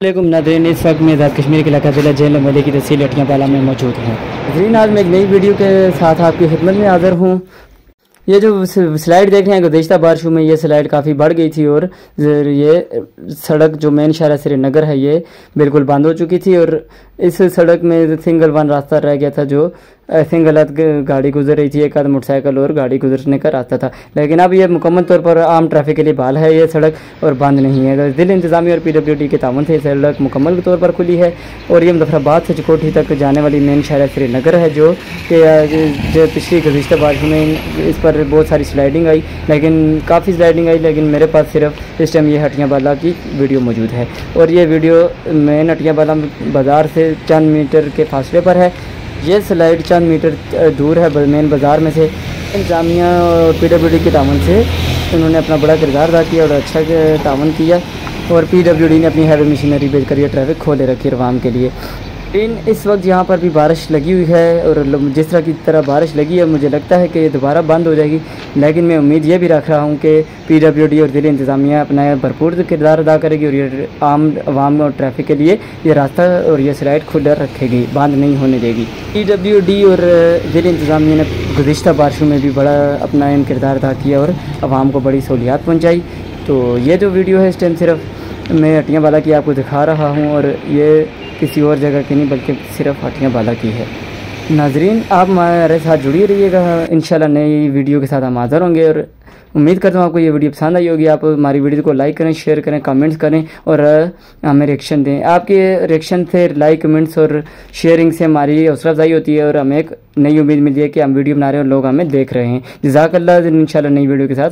वालेकुम नाज़रीन, इस वक्त में आज़ाद कश्मीर के इलाका ज़िला जेल मली की तहसील अटियाबाला में मौजूद हूँ। नाज़रीन, आज मैं एक नई वीडियो के साथ आपकी खिदमत में हाज़िर हूँ। ये जो स्लाइड देख रहे हैं, गुज़िश्ता बारिशों में ये स्लाइड काफ़ी बढ़ गई थी और ये सड़क जो मेन शहर श्रीनगर है ये बिल्कुल बंद हो चुकी थी और इस सड़क में सिंगल वन रास्ता रह गया था, जो सिंगल गाड़ी गुजर रही थी, एक आध मोटरसाइकिल और गाड़ी गुजरने का रास्ता था। लेकिन अब ये मुकम्मल तौर पर आम ट्रैफिक के लिए बहाल है ये सड़क और बंद नहीं है। ज़िला इंतज़ामिया और PWD के ताउन से सड़क मुकम्मल तौर पर खुली है और ये मुजफ्फराबाद से चिकोठी तक जाने वाली मेन शहर श्रीनगर है, जो कि पिछली गुज़िश्ता बारिश में इस पर बहुत सारी स्लाइडिंग आई, लेकिन काफ़ी स्लाइडिंग आई, लेकिन मेरे पास सिर्फ इस टाइम ये हटियाबाला की वीडियो मौजूद है और ये वीडियो मेन हटियाबाला बाज़ार से चंद मीटर के फासले पर है। ये स्लाइड चंद मीटर दूर है मेन बाज़ार में से। इंतज़ामिया और PWD के ताउन से उन्होंने अपना बड़ा किरदार अदा किया और अच्छा ताउन किया और PWD ने अपनी हैवी मशीनरी भेज कर ये ट्रैफिक खोले रखी है आवाम के लिए। इस वक्त यहाँ पर भी बारिश लगी हुई है और जिस तरह की तरह बारिश लगी है, मुझे लगता है कि ये दोबारा बंद हो जाएगी, लेकिन मैं उम्मीद ये भी रख रहा हूँ कि PWD और ज़िला इंतज़ामिया अपना भरपूर किरदार अदा करेगी और ये आम आवाम और ट्रैफिक के लिए ये रास्ता और ये स्लाइड खुला रखेगी, बंद नहीं होने देगी। PWD और ज़िला इंतज़ामिया ने गुज़िश्ता बारिशों में भी बड़ा अपना अहम किरदार अदा किया और आवाम को बड़ी सहूलियात पहुँचाई। तो ये जो वीडियो है इस टाइम सिर्फ मैं हटियाबाला की आपको दिखा रहा हूँ और ये किसी और जगह की नहीं बल्कि सिर्फ हटियाबाला की है। नाजरीन, आप हमारे साथ जुड़िए रहिएगा, इंशाल्लाह नई वीडियो के साथ हम हाज़िर होंगे और उम्मीद करता हूँ आपको ये वीडियो पसंद आई होगी। आप हमारी वीडियो को लाइक करें, शेयर करें, कमेंट्स करें और हमें रिएक्शन दें। आपके रिएक्शन से, लाइक, कमेंट्स और शेयरिंग से हमारी हौसला अफजाई होती है और हमें एक नई उम्मीद मिलती है कि हम वीडियो बना रहे हैं और लोग हमें देख रहे हैं। जज़ाकल्लाह। इंशाल्लाह नई वीडियो के साथ